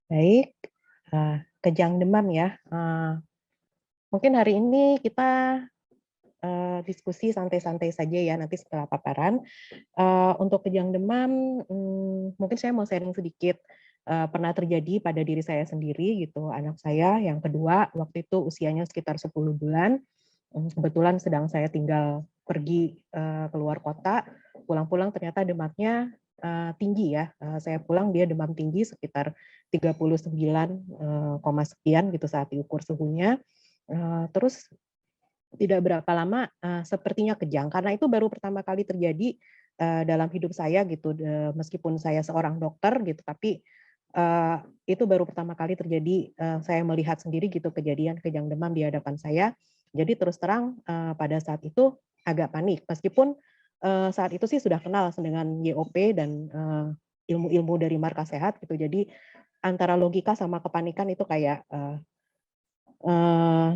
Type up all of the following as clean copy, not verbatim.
Baik, kejang demam ya. Mungkin hari ini kita diskusi santai-santai saja ya nanti setelah paparan. Untuk kejang demam, mungkin saya mau sharing sedikit. Pernah terjadi pada diri saya sendiri gitu, anak saya yang kedua waktu itu usianya sekitar 10 bulan. Kebetulan sedang saya tinggal pergi keluar kota, pulang-pulang ternyata demamnya tinggi ya. Saya pulang dia demam tinggi sekitar 39, koma sekian gitu saat diukur suhunya. Terus tidak berapa lama sepertinya kejang, karena itu baru pertama kali terjadi dalam hidup saya gitu. Meskipun saya seorang dokter gitu, tapi itu baru pertama kali terjadi, saya melihat sendiri gitu kejadian kejang demam di hadapan saya. Jadi terus terang pada saat itu agak panik, meskipun saat itu sih sudah kenal dengan YOP dan ilmu-ilmu dari Markas Sehat gitu. Jadi antara logika sama kepanikan itu kayak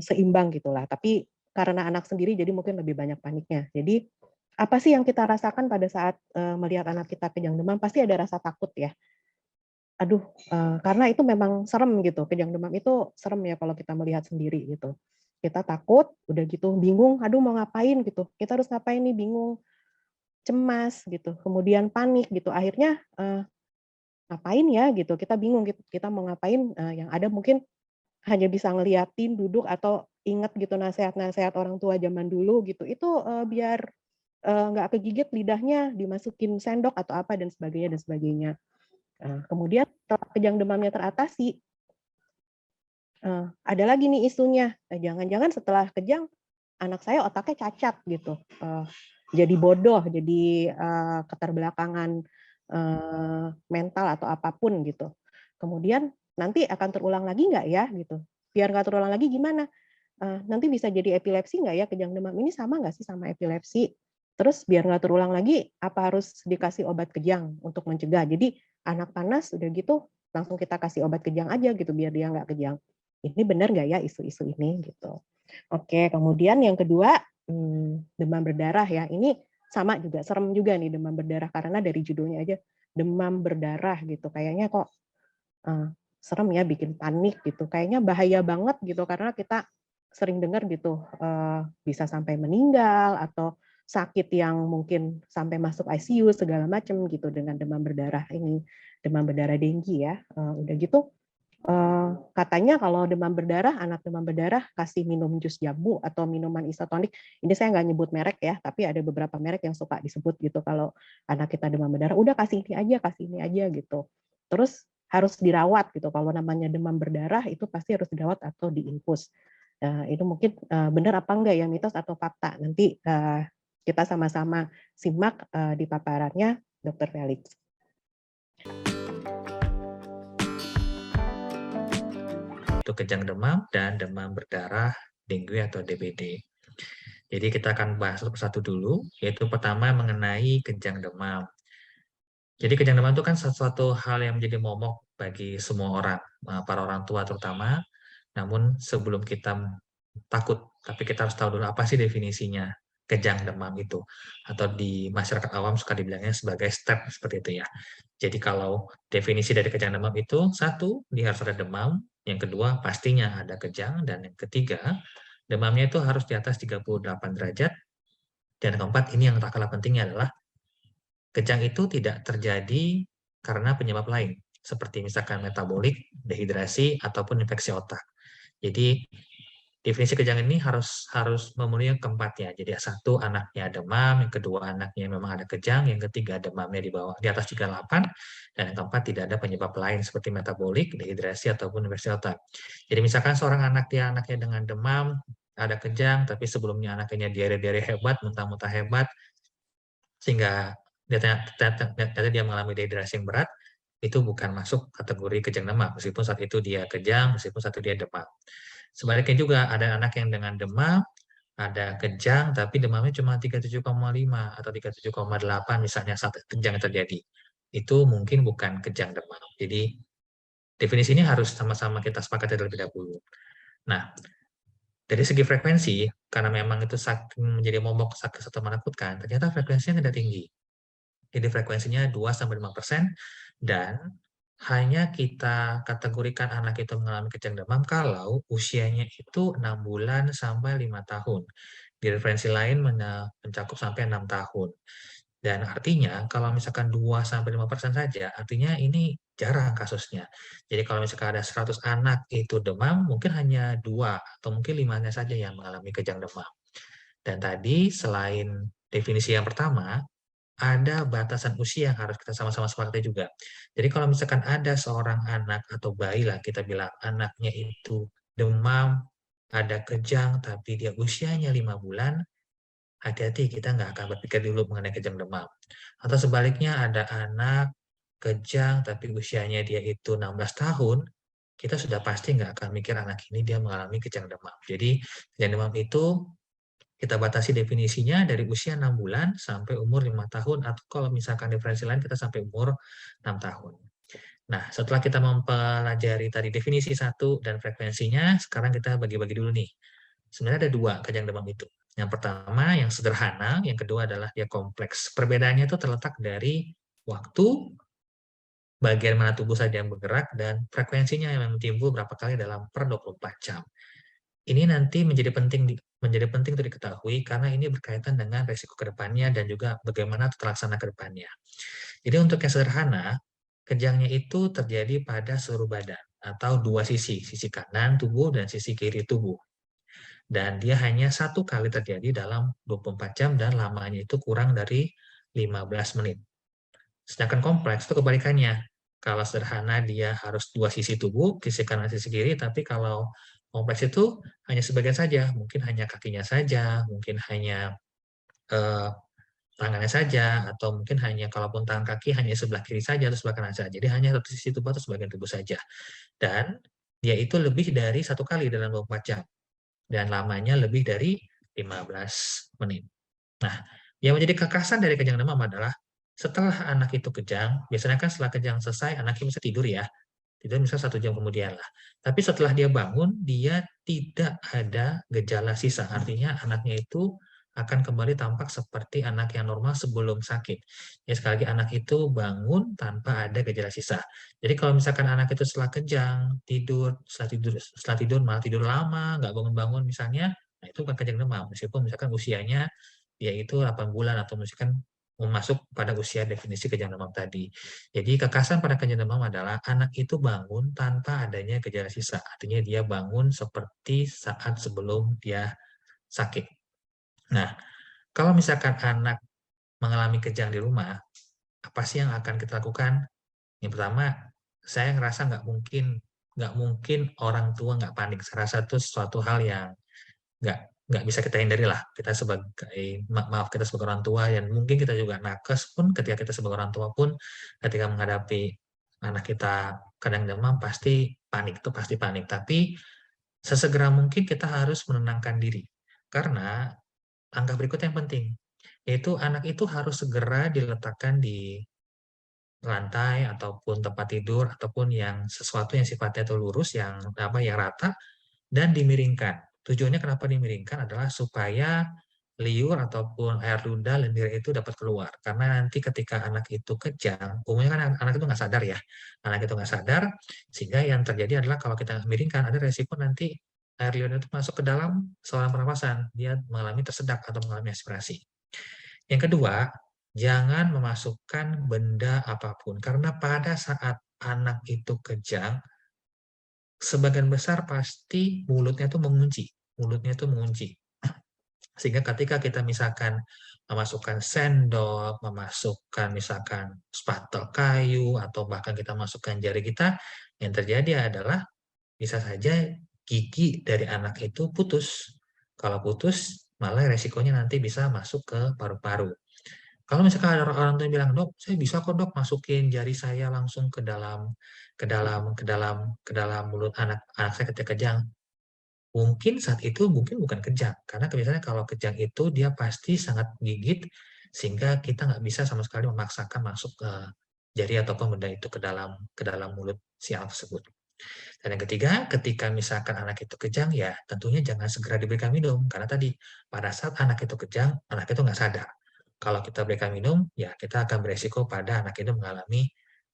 seimbang gitulah. Tapi karena anak sendiri jadi mungkin lebih banyak paniknya. Jadi apa sih yang kita rasakan pada saat melihat anak kita kejang demam? Pasti ada rasa takut ya. Aduh, karena itu memang serem gitu. Kejang demam itu serem ya kalau kita melihat sendiri gitu. Kita takut, udah gitu bingung, aduh mau ngapain gitu. Kita harus ngapain nih, bingung, cemas gitu. Kemudian panik gitu. Akhirnya ngapain ya gitu. Kita bingung gitu. Kita mau ngapain? Yang ada mungkin hanya bisa ngeliatin, duduk, atau inget gitu nasehat-nasehat orang tua zaman dulu gitu. Itu, biar, nggak kegigit lidahnya, dimasukin sendok atau apa dan sebagainya dan sebagainya. Kemudian setelah kejang demamnya teratasi, ada lagi nih isunya, jangan-jangan setelah kejang, anak saya otaknya cacat gitu, jadi bodoh, jadi, keterbelakangan, mental atau apapun gitu. Kemudian, nanti akan terulang lagi nggak ya gitu? Biar nggak terulang lagi gimana? Nanti bisa jadi epilepsi nggak ya kejang demam ini sama nggak sih sama epilepsi? Terus biar nggak terulang lagi, apa harus dikasih obat kejang untuk mencegah? Jadi anak panas udah gitu langsung kita kasih obat kejang aja gitu biar dia nggak kejang. Ini benar nggak ya isu-isu ini gitu. Oke, kemudian yang kedua, demam berdarah ya. Ini sama juga, serem juga nih demam berdarah karena dari judulnya aja demam berdarah gitu. Kayaknya kok serem ya, bikin panik gitu. Kayaknya bahaya banget gitu karena kita sering dengar gitu, bisa sampai meninggal atau sakit yang mungkin sampai masuk ICU segala macam gitu dengan demam berdarah ini, demam berdarah denggi ya. Udah gitu, katanya kalau demam berdarah, anak demam berdarah kasih minum jus jambu atau minuman isotonik. Ini saya nggak nyebut merek ya, tapi ada beberapa merek yang suka disebut gitu kalau anak kita demam berdarah, udah kasih ini aja gitu. Terus harus dirawat gitu, kalau namanya demam berdarah itu pasti harus dirawat atau diinfus. Itu mungkin benar apa enggak ya, mitos atau fakta. Nanti kita sama-sama simak di paparannya Dr. Felix. Itu kejang demam dan demam berdarah dengue atau DBD. Jadi kita akan bahas satu persatu dulu, yaitu pertama mengenai kejang demam. Jadi kejang demam itu kan sesuatu hal yang menjadi momok bagi semua orang, para orang tua terutama. Namun sebelum kita takut, tapi kita harus tahu dulu apa sih definisinya kejang demam itu. Atau di masyarakat awam suka dibilangnya sebagai step seperti itu ya. Jadi kalau definisi dari kejang demam itu, satu, dia harus ada demam. Yang kedua, pastinya ada kejang. Dan yang ketiga, demamnya itu harus di atas 38 derajat. Dan yang keempat, ini yang tak kalah pentingnya adalah kejang itu tidak terjadi karena penyebab lain, seperti misalkan metabolik, dehidrasi, ataupun infeksi otak. Jadi definisi kejang ini harus harus memenuhi yang keempat ya. Jadi satu anaknya demam, yang kedua anaknya memang ada kejang, yang ketiga demamnya di bawah di atas 38, dan yang keempat tidak ada penyebab lain seperti metabolik, dehidrasi ataupun infeksi otak. Jadi misalkan seorang anaknya dengan demam, ada kejang, tapi sebelumnya anaknya diare-diare hebat, muntah-muntah hebat, sehingga ternyata dia mengalami dehidrasi yang berat, itu bukan masuk kategori kejang demam, meskipun saat itu dia kejang, meskipun saat itu dia demam. Sebaliknya juga ada anak yang dengan demam, ada kejang, tapi demamnya cuma 37,5 atau 37,8 misalnya saat kejang terjadi. Itu mungkin bukan kejang demam. Jadi definisi ini harus sama-sama kita sepakati terlebih dahulu. Nah, dari segi frekuensi, karena memang itu menjadi momok sakit atau menakutkan, ternyata frekuensinya tidak tinggi. Jadi frekuensinya 2-5% dan hanya kita kategorikan anak itu mengalami kejang demam kalau usianya itu 6 bulan sampai 5 tahun. Di referensi lain mencakup sampai 6 tahun. Dan artinya kalau misalkan 2-5% saja, artinya ini jarang kasusnya. Jadi kalau misalkan ada 100 anak itu demam, mungkin hanya 2 atau mungkin 5-nya saja yang mengalami kejang demam. Dan tadi selain definisi yang pertama, ada batasan usia yang harus kita sama-sama sepakati juga. Jadi kalau misalkan ada seorang anak atau bayi lah, kita bilang anaknya itu demam, ada kejang, tapi dia usianya 5 bulan, hati-hati kita nggak akan berpikir dulu mengenai kejang demam. Atau sebaliknya ada anak kejang, tapi usianya dia itu 16 tahun, kita sudah pasti nggak akan mikir anak ini dia mengalami kejang demam. Jadi kejang demam itu kita batasi definisinya dari usia 6 bulan sampai umur 5 tahun, atau kalau misalkan referensi lain kita sampai umur 6 tahun. Nah, setelah kita mempelajari tadi definisi satu dan frekuensinya, sekarang kita bagi-bagi dulu nih. Sebenarnya ada 2 kejang demam itu. Yang pertama yang sederhana, yang kedua adalah dia kompleks. Perbedaannya itu terletak dari waktu, bagian mana tubuh saja yang bergerak, dan frekuensinya yang timbul berapa kali dalam per 24 jam. Ini nanti menjadi penting untuk diketahui karena ini berkaitan dengan resiko ke depannya dan juga bagaimana terlaksana ke depannya. Jadi untuk yang sederhana, kejangnya itu terjadi pada seluruh badan atau 2 sisi kanan tubuh dan sisi kiri tubuh. Dan dia hanya 1 kali terjadi dalam 24 jam dan lamanya itu kurang dari 15 menit. Sedangkan kompleks itu kebalikannya. Kalau sederhana dia harus 2 sisi tubuh, sisi kanan, sisi kiri, tapi kalau kompleks itu hanya sebagian saja, mungkin hanya kakinya saja, mungkin hanya tangannya saja, atau mungkin hanya kalaupun tangan kaki hanya sebelah kiri saja atau sebelah kanan saja. Jadi hanya satu sisi tubuh atau sebagian tubuh saja. Dan dia itu lebih dari 1 kali dalam 24 jam. Dan lamanya lebih dari 15 menit. Nah, yang menjadi kekhasan dari kejang demam adalah setelah anak itu kejang, biasanya kan setelah kejang selesai, anaknya bisa tidur ya. Tidur misalnya 1 jam kemudian lah. Tapi setelah dia bangun, dia tidak ada gejala sisa. Artinya anaknya itu akan kembali tampak seperti anak yang normal sebelum sakit. Ya, sekali lagi anak itu bangun tanpa ada gejala sisa. Jadi kalau misalkan anak itu setelah kejang, setelah tidur malah tidur lama, nggak bangun-bangun misalnya, nah itu bukan kejang demam. Meskipun misalkan usianya dia itu 8 bulan atau misalkan masuk pada usia definisi kejang demam tadi. Jadi kekhasan pada kejang demam adalah anak itu bangun tanpa adanya gejala sisa. Artinya dia bangun seperti saat sebelum dia sakit. Nah, kalau misalkan anak mengalami kejang di rumah, apa sih yang akan kita lakukan? Yang pertama, saya ngerasa nggak mungkin orang tua nggak panik. Saya rasa itu suatu hal yang nggak bisa kita hindari lah. Kita sebagai maaf kita sebagai orang tua, dan mungkin kita juga nakes pun ketika kita sebagai orang tua pun ketika menghadapi anak kita kadang demam pasti panik, itu pasti panik. Tapi sesegera mungkin kita harus menenangkan diri. Karena langkah berikutnya yang penting, yaitu anak itu harus segera diletakkan di lantai ataupun tempat tidur ataupun yang sesuatu yang sifatnya itu lurus, yang yang rata, dan dimiringkan. Tujuannya kenapa dimiringkan adalah supaya liur ataupun air ludah, lendir itu dapat keluar. Karena nanti ketika anak itu kejang, umumnya kan anak itu nggak sadar ya. Anak itu nggak sadar, sehingga yang terjadi adalah kalau kita miringkan, ada resiko nanti air liur itu masuk ke dalam saluran pernapasan. Dia mengalami tersedak atau mengalami aspirasi. Yang kedua, jangan memasukkan benda apapun. Karena pada saat anak itu kejang, sebagian besar pasti mulutnya itu mengunci. Mulutnya itu mengunci. Sehingga ketika kita misalkan memasukkan sendok, memasukkan misalkan spatel kayu, atau bahkan kita masukkan jari kita, yang terjadi adalah bisa saja gigi dari anak itu putus. Kalau putus, malah resikonya nanti bisa masuk ke paru-paru. Kalau misalkan ada orang tua yang bilang, "Dok, saya bisa kok Dok masukin jari saya langsung ke dalam mulut anak saya ketika kejang." Mungkin saat itu mungkin bukan kejang, karena biasanya kalau kejang itu dia pasti sangat gigit sehingga kita nggak bisa sama sekali memaksakan masuk ke jari ataupun benda itu ke dalam mulut si anak tersebut. Dan yang ketiga, ketika misalkan anak itu kejang, ya tentunya jangan segera diberikan minum, karena tadi pada saat anak itu kejang, anak itu nggak sadar. Kalau kita berikan minum, ya kita akan beresiko pada anak itu mengalami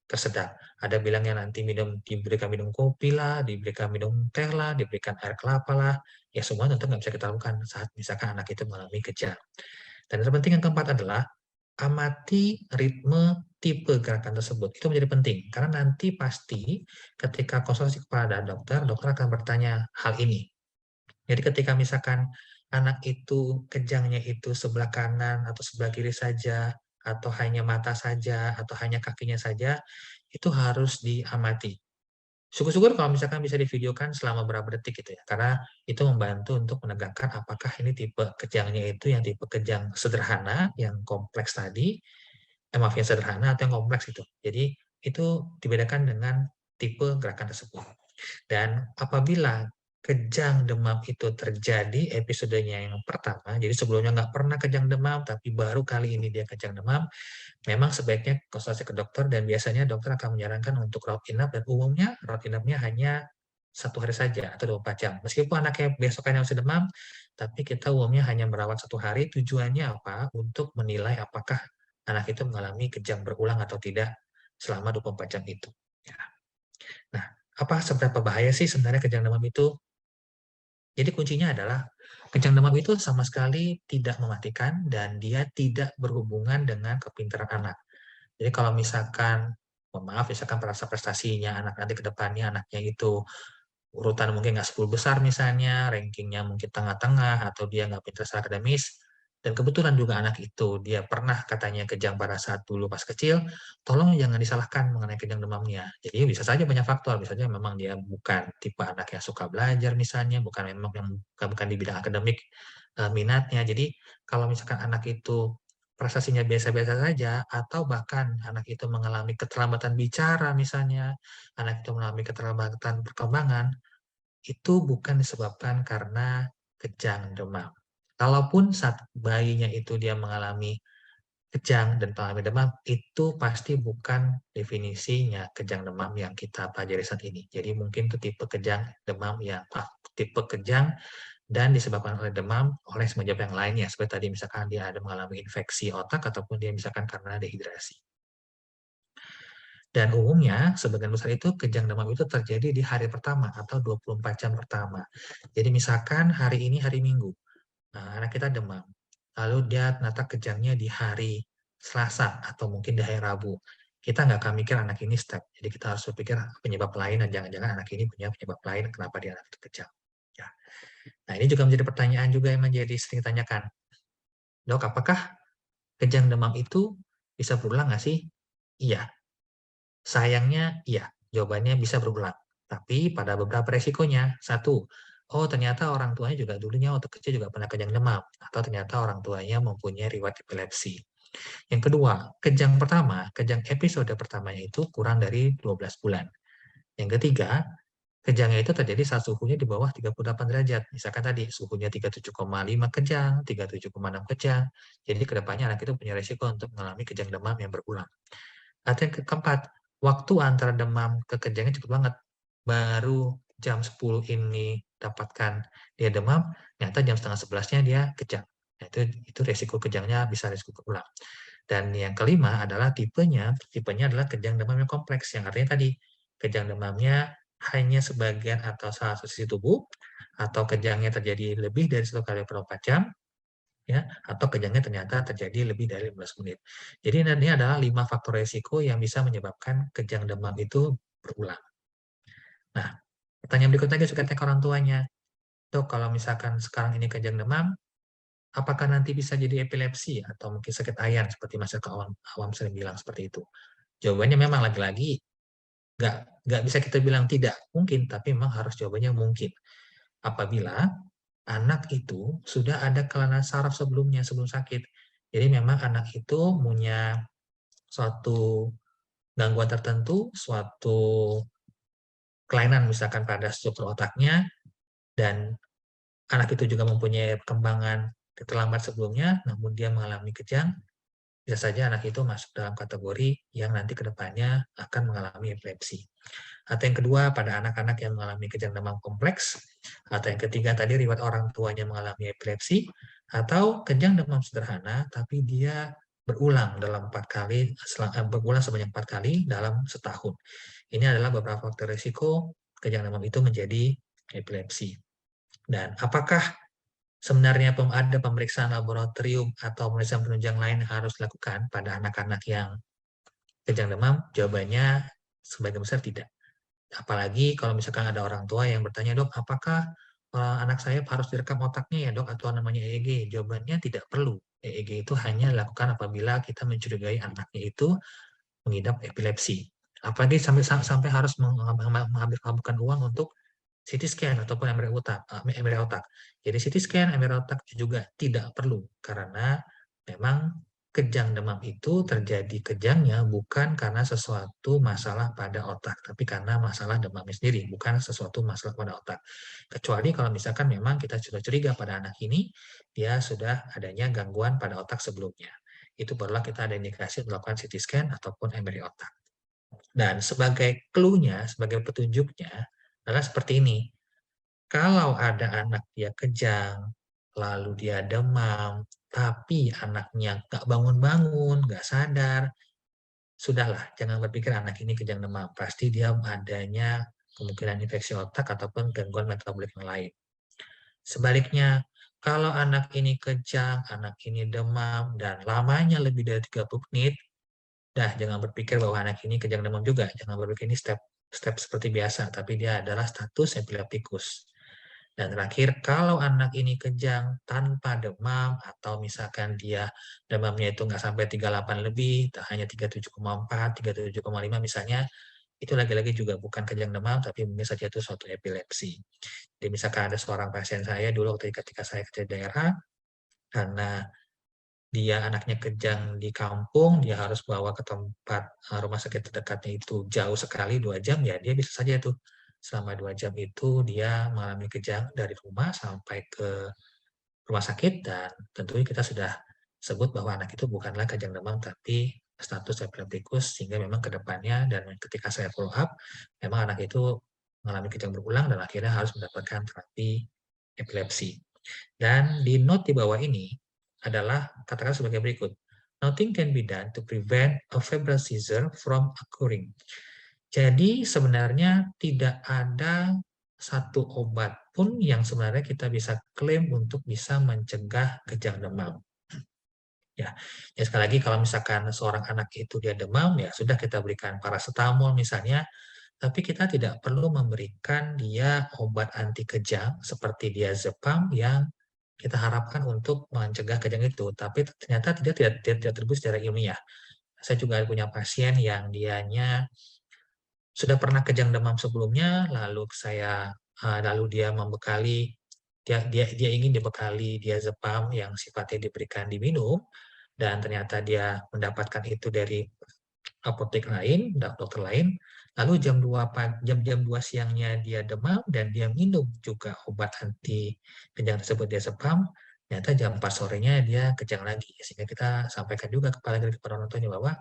tersedak. Ada bilangnya nanti diberikan minum kopi lah, diberikan minum teh lah, diberikan air kelapa lah. Ya semua tentu nggak bisa kita lakukan saat misalkan anak itu mengalami kejang. Dan yang terpenting yang keempat adalah amati ritme tipe gerakan tersebut. Itu menjadi penting karena nanti pasti ketika konsultasi kepada dokter, dokter akan bertanya hal ini. Jadi ketika misalkan anak itu kejangnya itu sebelah kanan atau sebelah kiri saja, atau hanya mata saja, atau hanya kakinya saja, itu harus diamati. Syukur-syukur kalau misalkan bisa divideokan selama berapa detik gitu ya, karena itu membantu untuk menegakkan apakah ini tipe kejangnya itu yang tipe kejang sederhana, yang kompleks tadi, maaf yang sederhana atau yang kompleks itu. Jadi itu dibedakan dengan tipe gerakan tersebut. Dan apabila kejang demam itu terjadi episodenya yang pertama, jadi sebelumnya nggak pernah kejang demam, tapi baru kali ini dia kejang demam, memang sebaiknya konsultasi ke dokter dan biasanya dokter akan menyarankan untuk rawat inap dan umumnya rawat inapnya hanya 1 hari saja atau 24 jam. Meskipun anaknya besokannya masih demam, tapi kita umumnya hanya merawat 1 hari. Tujuannya apa? Untuk menilai apakah anak itu mengalami kejang berulang atau tidak selama 24 jam itu. Ya. Nah, seberapa bahaya sih sebenarnya kejang demam itu? Jadi kuncinya adalah kejang demam itu sama sekali tidak mematikan dan dia tidak berhubungan dengan kepintaran anak. Jadi kalau misalkan, mohon maaf, misalkan prestasinya anak nanti ke depannya anaknya itu urutan mungkin nggak 10 besar misalnya, rankingnya mungkin tengah-tengah, atau dia nggak pintar secara akademis, dan kebetulan juga anak itu dia pernah katanya kejang pada saat dulu pas kecil, tolong jangan disalahkan mengenai kejang demamnya. Jadi bisa saja banyak faktor, bisa saja memang dia bukan tipe anak yang suka belajar misalnya, bukan di bidang akademik minatnya. Jadi kalau misalkan anak itu prestasinya biasa-biasa saja, atau bahkan anak itu mengalami keterlambatan bicara misalnya, anak itu mengalami keterlambatan perkembangan, itu bukan disebabkan karena kejang demam. Kalaupun saat bayinya itu dia mengalami kejang dan mengalami demam, itu pasti bukan definisinya kejang demam yang kita pelajari saat ini. Jadi mungkin itu tipe kejang demam tipe kejang dan disebabkan oleh demam oleh sebab yang lainnya. Seperti tadi misalkan dia ada mengalami infeksi otak ataupun dia misalkan karena dehidrasi. Dan umumnya sebagian besar itu kejang demam itu terjadi di hari pertama atau 24 jam pertama. Jadi misalkan hari ini hari Minggu, nah anak kita demam, lalu dia ternyata kejangnya di hari Selasa atau mungkin di hari Rabu. Kita nggak akan mikir anak ini step. Jadi kita harus berpikir penyebab lain dan jangan-jangan anak ini punya penyebab lain kenapa dia anak itu kejang. Ya. Nah ini juga menjadi pertanyaan juga yang menjadi sering ditanyakan. Dok, apakah kejang demam itu bisa berulang nggak sih? Iya. Sayangnya, iya, jawabannya bisa berulang. Tapi pada beberapa resikonya, satu, oh ternyata orang tuanya juga dulunya waktu kecil juga pernah kejang demam, atau ternyata orang tuanya mempunyai riwayat epilepsi. Yang kedua, kejang episode pertamanya itu kurang dari 12 bulan. Yang ketiga, kejangnya itu terjadi saat suhunya di bawah 38 derajat. Misalkan tadi suhunya 37,5 kejang, 37,6 kejang. Jadi kedepannya anak itu punya resiko untuk mengalami kejang demam yang berulang. Atau yang keempat, waktu antara demam ke kejangnya cepet banget. Baru jam 10 ini dapatkan dia demam, ternyata jam setengah 11-nya dia kejang. Nah, itu resiko kejangnya bisa resiko berulang. Dan yang kelima adalah tipenya adalah kejang demam yang kompleks, yang artinya tadi kejang demamnya hanya sebagian atau salah satu sisi tubuh, atau kejangnya terjadi lebih dari 1 kali per 24 jam, ya, atau kejangnya ternyata terjadi lebih dari 15 menit. Jadi ini adalah 5 faktor resiko yang bisa menyebabkan kejang demam itu berulang. Nah, pertanyaan berikutnya juga ke orang tuanya. Dok, kalau misalkan sekarang ini kejang demam, apakah nanti bisa jadi epilepsi atau mungkin sakit ayan seperti masyarakat awam sering bilang seperti itu? Jawabannya memang lagi-lagi nggak bisa kita bilang tidak mungkin, tapi memang harus jawabannya mungkin. Apabila anak itu sudah ada kelainan saraf sebelum sakit. Jadi memang anak itu punya suatu gangguan tertentu, suatu kelainan misalkan pada struktur otaknya, dan anak itu juga mempunyai perkembangan terlambat sebelumnya, namun dia mengalami kejang, bisa saja anak itu masuk dalam kategori yang nanti ke depannya akan mengalami epilepsi. Atau yang kedua, pada anak-anak yang mengalami kejang demam kompleks, atau yang ketiga tadi riwayat orang tuanya mengalami epilepsi, atau kejang demam sederhana, tapi dia berulang dalam 4 kali, berulang sebanyak 4 kali dalam setahun. Ini adalah beberapa faktor risiko kejang demam itu menjadi epilepsi. Dan apakah sebenarnya ada pemeriksaan laboratorium atau pemeriksaan penunjang lain yang harus dilakukan pada anak-anak yang kejang demam? Jawabannya sebagian besar tidak. Apalagi kalau misalkan ada orang tua yang bertanya, "Dok, apakah anak saya harus direkam otaknya ya, Dok, atau namanya EEG?" Jawabannya tidak perlu. EEG itu hanya dilakukan apabila kita mencurigai anaknya itu mengidap epilepsi. Apalagi sampai harus menghabiskan uang untuk CT scan ataupun MRI otak. Jadi CT scan, MRI otak juga tidak perlu karena memang kejang demam itu terjadi kejangnya bukan karena sesuatu masalah pada otak, tapi karena masalah demamnya sendiri, bukan sesuatu masalah pada otak. Kecuali kalau misalkan memang kita sudah curiga pada anak ini, dia sudah adanya gangguan pada otak sebelumnya. Itu barulah kita ada indikasi untuk melakukan CT scan ataupun MRI otak. Dan sebagai clue-nya, sebagai petunjuknya adalah seperti ini. Kalau ada anak dia kejang, lalu dia demam, tapi anaknya nggak bangun-bangun, nggak sadar, sudahlah, jangan berpikir anak ini kejang demam. Pasti dia adanya kemungkinan infeksi otak ataupun gangguan metabolik yang lain. Sebaliknya, kalau anak ini kejang, anak ini demam, dan lamanya lebih dari 30 menit, jangan berpikir bahwa anak ini kejang demam juga. Jangan berpikir ini step seperti biasa, tapi dia adalah status epileptikus. Dan terakhir, kalau anak ini kejang tanpa demam, atau misalkan dia demamnya itu nggak sampai 38 lebih, hanya 37,4, 37,5 misalnya, itu lagi-lagi juga bukan kejang demam, tapi mungkin saja itu suatu epilepsi. Jadi misalkan ada seorang pasien saya dulu ketika saya kerja di daerah, karena dia anaknya kejang di kampung, dia harus bawa ke tempat rumah sakit terdekatnya itu jauh sekali 2 jam, ya dia bisa saja tuh selama 2 jam itu dia mengalami kejang dari rumah sampai ke rumah sakit dan tentunya kita sudah sebut bahwa anak itu bukanlah kejang demam tapi status epileptikus sehingga memang ke depannya dan ketika saya follow up, memang anak itu mengalami kejang berulang dan akhirnya harus mendapatkan terapi epilepsi. Dan di note di bawah ini adalah katakan sebagai berikut. Nothing can be done to prevent a febrile seizure from occurring. Jadi sebenarnya tidak ada satu obat pun yang sebenarnya kita bisa klaim untuk bisa mencegah kejang demam. Ya, ya sekali lagi kalau misalkan seorang anak itu dia demam, ya sudah kita berikan paracetamol misalnya, tapi kita tidak perlu memberikan dia obat anti kejang seperti diazepam yang kita harapkan untuk mencegah kejang itu, tapi ternyata tidak terbukti secara ilmiah. Saya juga punya pasien yang dianya sudah pernah kejang demam sebelumnya, lalu dia membekali dia ingin dibekali diazepam yang sifatnya diberikan diminum, dan ternyata dia mendapatkan itu dari apotek lain, dokter lain, lalu jam 2 siangnya dia demam dan dia minum juga obat anti kejang tersebut diazepam, ternyata jam 4 sorenya dia kejang lagi. Sehingga kita sampaikan juga kepada orang tuanya bahwa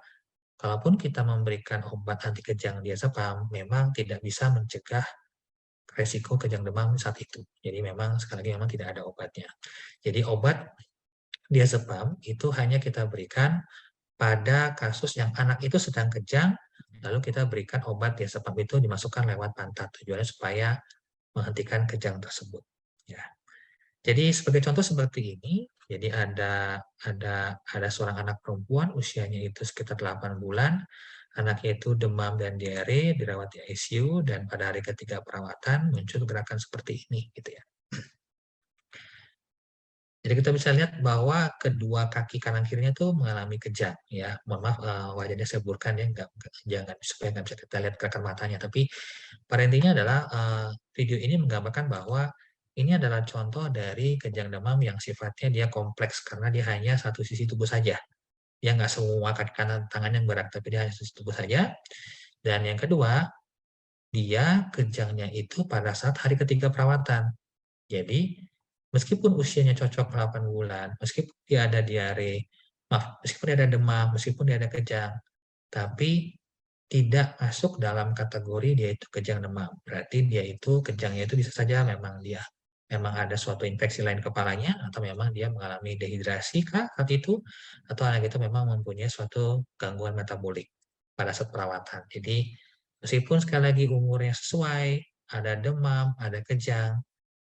kalaupun kita memberikan obat anti kejang diazepam, memang tidak bisa mencegah resiko kejang demam saat itu. Jadi memang sekali lagi memang tidak ada obatnya. Jadi obat diazepam itu hanya kita berikan pada kasus yang anak itu sedang kejang, lalu kita berikan obat diazepam itu dimasukkan lewat pantat. Tujuannya supaya menghentikan kejang tersebut. Ya. Jadi sebagai contoh seperti ini, jadi ada seorang anak perempuan usianya itu sekitar 8 bulan, anaknya itu demam dan diare, dirawat di ICU, dan pada hari ketiga perawatan muncul gerakan seperti ini, gitu ya. Jadi kita bisa lihat bahwa kedua kaki kanan kirinya itu mengalami kejang, ya. Mohon maaf, wajahnya saya burkan ya, jangan supaya nggak bisa kita lihat gerakan matanya. Tapi pada intinya adalah video ini menggambarkan bahwa ini adalah contoh dari kejang demam yang sifatnya dia kompleks karena dia hanya satu sisi tubuh saja. Dia nggak semua kaki kanan tangan yang berat, tapi dia hanya sisi tubuh saja. Dan yang kedua, dia kejangnya itu pada saat hari ketiga perawatan. Jadi meskipun usianya cocok 8 bulan, meskipun dia ada diare, meskipun dia ada demam, meskipun dia ada kejang, tapi tidak masuk dalam kategori dia itu kejang demam. Berarti dia itu kejangnya itu bisa saja memang dia memang ada suatu infeksi lain kepalanya, atau memang dia mengalami dehidrasi kah saat itu, atau anak itu memang mempunyai suatu gangguan metabolik pada saat perawatan. Jadi, meskipun sekali lagi umurnya sesuai, ada demam, ada kejang,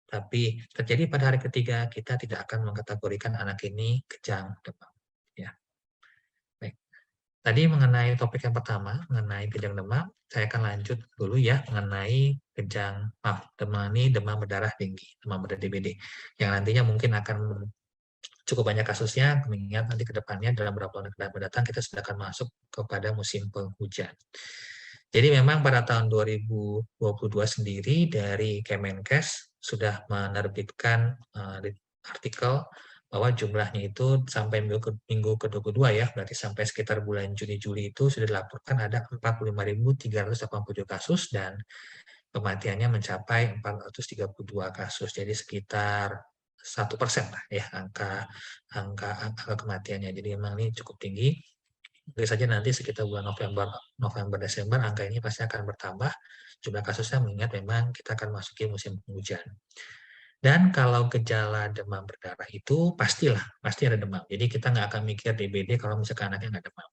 tapi terjadi pada hari ketiga, kita tidak akan mengkategorikan anak ini kejang demam. Ya, baik. Tadi mengenai topik yang pertama, mengenai kejang demam, saya akan lanjut dulu ya mengenai demam ini demam berdarah tinggi, demam berdarah DBD, yang nantinya mungkin akan cukup banyak kasusnya, mengingat nanti ke depannya dalam beberapa bulan mendatang kita sudah akan masuk kepada musim penghujan. Jadi memang pada tahun 2022 sendiri dari Kemenkes sudah menerbitkan artikel bahwa jumlahnya itu sampai minggu ke-22 ya, berarti sampai sekitar bulan Juni-Juli itu sudah dilaporkan ada 45.387 kasus dan kematiannya mencapai 432 kasus. Jadi sekitar 1% lah ya angka kematiannya. Jadi memang ini cukup tinggi. Mungkin saja nanti sekitar bulan November, Desember angka ini pasti akan bertambah jumlah kasusnya mengingat memang kita akan masuki musim hujan. Dan kalau gejala demam berdarah itu pasti ada demam. Jadi kita nggak akan mikir DBD kalau misalkan anaknya nggak demam.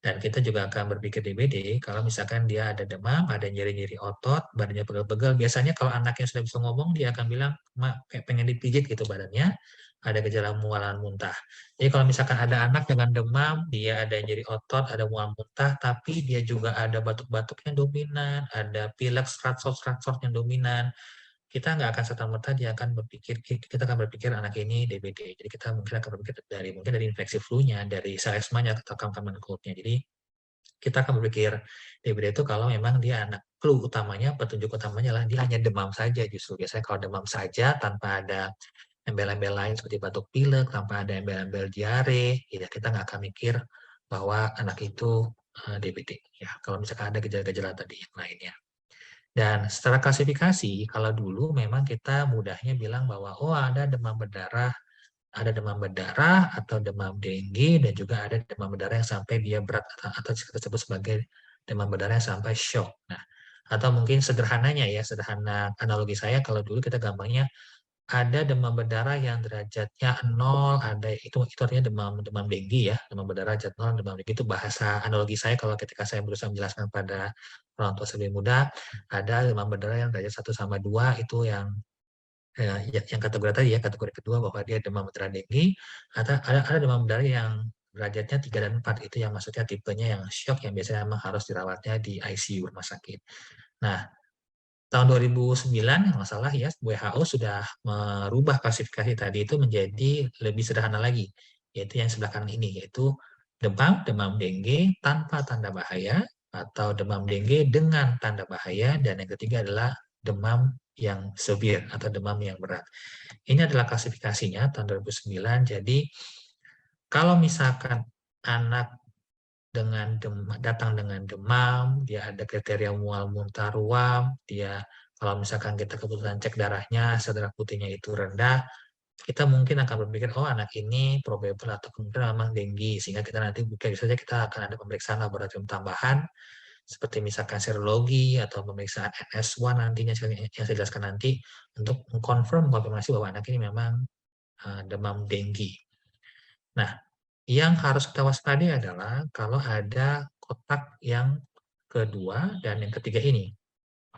Dan kita juga akan berpikir DBD kalau misalkan dia ada demam, ada nyeri-nyeri otot, badannya pegel-pegel. Biasanya kalau anak yang sudah bisa ngomong, dia akan bilang, "Mak, kayak pengen dipijit gitu badannya." Ada gejala mualan muntah. Jadi kalau misalkan ada anak dengan demam, dia ada nyeri otot, ada mual muntah, tapi dia juga ada batuk-batuk yang dominan, ada pilek, srat-srat yang dominan, kita nggak akan serta-merta kita akan berpikir anak ini DBD. Jadi kita mungkin akan berpikir dari infeksi flu-nya, dari selesmanya atau common cold-nya. Jadi kita akan berpikir DBD itu kalau memang dia anak petunjuk utamanya adalah dia hanya demam saja justru. Biasanya kalau demam saja tanpa ada embel-embel lain seperti batuk pilek, tanpa ada embel-embel diare, ya kita nggak akan mikir bahwa anak itu DBD. Ya, kalau misalkan ada gejala-gejala tadi yang lainnya. Dan secara klasifikasi, kalau dulu memang kita mudahnya bilang bahwa, oh ada demam berdarah atau demam dengue, dan juga ada demam berdarah yang sampai dia berat atau kita sebut sebagai demam berdarah yang sampai shock. Nah, atau mungkin sederhana analogi saya, kalau dulu kita gampangnya ada demam berdarah yang derajatnya 0, itu artinya demam tinggi ya, demam berdarah derajat 0, demam tinggi itu bahasa analogi saya kalau ketika saya berusaha menjelaskan pada orang tua lebih muda, ada demam berdarah yang derajat 1 sama 2 itu yang kategori tadi ya, kategori kedua bahwa dia demam berdarah tinggi, ada demam berdarah yang derajatnya 3 dan 4, itu yang maksudnya tipenya yang shock yang biasanya memang harus dirawatnya di ICU rumah sakit. Nah, tahun 2009 kalau salah ya, WHO sudah merubah klasifikasi tadi itu menjadi lebih sederhana lagi, yaitu yang sebelah kanan ini, yaitu demam dengue tanpa tanda bahaya, atau demam dengue dengan tanda bahaya, dan yang ketiga adalah demam yang severe atau demam yang berat. Ini adalah klasifikasinya tahun 2009. Jadi kalau misalkan anak datang dengan demam, dia ada kriteria mual muntah ruam, dia kalau misalkan kita kebetulan cek darahnya, darah putihnya itu rendah, kita mungkin akan berpikir, oh anak ini probable atau kemungkinan memang dengue, sehingga kita nanti bisa saja kita akan ada pemeriksaan laboratorium tambahan, seperti misalkan serologi atau pemeriksaan NS1 nantinya yang saya jelaskan nanti, untuk konfirmasi bahwa anak ini memang demam dengue. Nah, yang harus kita waspadai adalah kalau ada kotak yang kedua dan yang ketiga ini.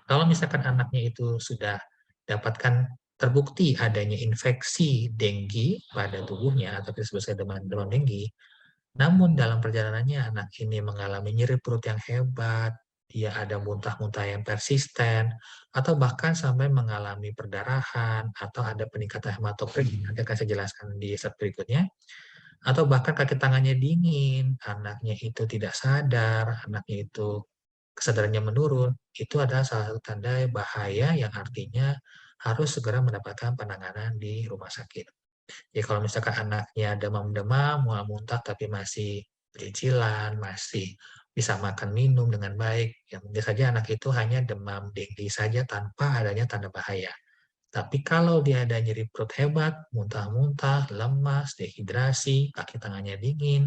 Kalau misalkan anaknya itu sudah dapatkan terbukti adanya infeksi dengue pada tubuhnya atau disebut sebagai demam dengue, namun dalam perjalanannya anak ini mengalami nyeri perut yang hebat, dia ada muntah-muntah yang persisten, atau bahkan sampai mengalami perdarahan, atau ada peningkatan hematokrit, nanti akan saya jelaskan di slide berikutnya, atau bahkan kaki tangannya dingin, anaknya itu tidak sadar, anaknya itu kesadarannya menurun, itu adalah salah satu tanda bahaya yang artinya harus segera mendapatkan penanganan di rumah sakit. Jadi kalau misalkan anaknya demam-demam, mual muntah tapi masih cicilan, masih bisa makan minum dengan baik, ya mungkin saja anak itu hanya demam dengue saja tanpa adanya tanda bahaya. Tapi kalau dia ada nyeri perut hebat, muntah-muntah, lemas, dehidrasi, kaki tangannya dingin,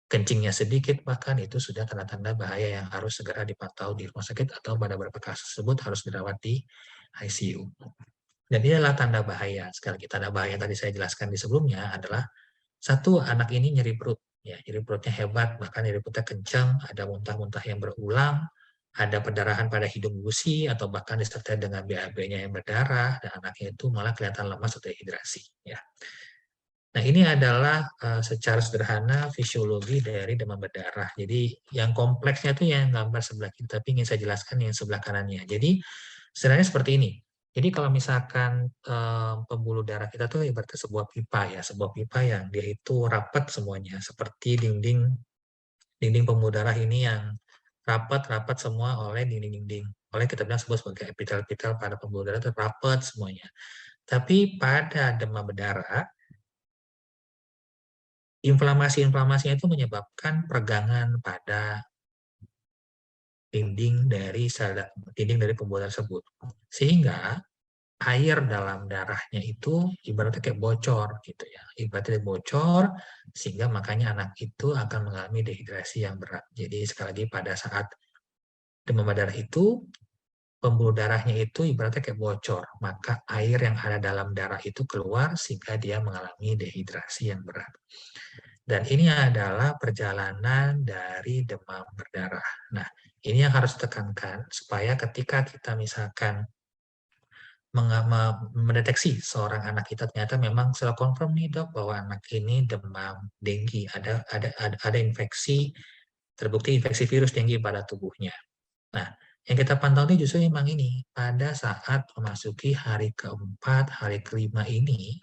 kencingnya sedikit, bahkan itu sudah tanda-tanda bahaya yang harus segera dipantau di rumah sakit atau pada beberapa kasus tersebut harus dirawat di ICU. Dan ini adalah tanda bahaya. Sekali lagi, tanda bahaya yang tadi saya jelaskan di sebelumnya adalah satu, anak ini nyeri perut. Ya, nyeri perutnya hebat, bahkan nyeri perutnya kencang, ada muntah-muntah yang berulang, ada perdarahan pada hidung gusi, atau bahkan disertai dengan BAB-nya yang berdarah, dan anaknya itu malah kelihatan lemas atau dehidrasi. Ya. Nah, ini adalah secara sederhana fisiologi dari demam berdarah. Jadi, yang kompleksnya itu yang gambar sebelah kiri, tapi ingin saya jelaskan yang sebelah kanannya. Jadi, sebenarnya seperti ini. Jadi, kalau misalkan pembuluh darah kita tuh ibaratnya sebuah pipa ya, sebuah pipa yang dia itu rapat semuanya, seperti dinding pembuluh darah ini yang rapat semua oleh dinding-dinding. Oleh kita bilang sebagai epitel-epitel pada pembuluh darah itu rapat semuanya. Tapi pada demam berdarah, inflamasi-inflamasinya itu menyebabkan peregangan pada dinding dari pembuluh darah tersebut. Sehingga air dalam darahnya itu ibaratnya kayak bocor gitu ya. Ibaratnya bocor sehingga makanya anak itu akan mengalami dehidrasi yang berat. Jadi sekali lagi pada saat demam berdarah itu pembuluh darahnya itu ibaratnya kayak bocor, maka air yang ada dalam darah itu keluar sehingga dia mengalami dehidrasi yang berat. Dan ini adalah perjalanan dari demam berdarah. Nah, ini yang harus ditekankan supaya ketika kita misalkan mendeteksi seorang anak kita ternyata memang sudah confirm nih dok bahwa anak ini demam denggi, ada infeksi, terbukti infeksi virus denggi pada tubuhnya. Nah, yang kita pantau ini justru memang ini pada saat memasuki hari keempat, hari kelima ini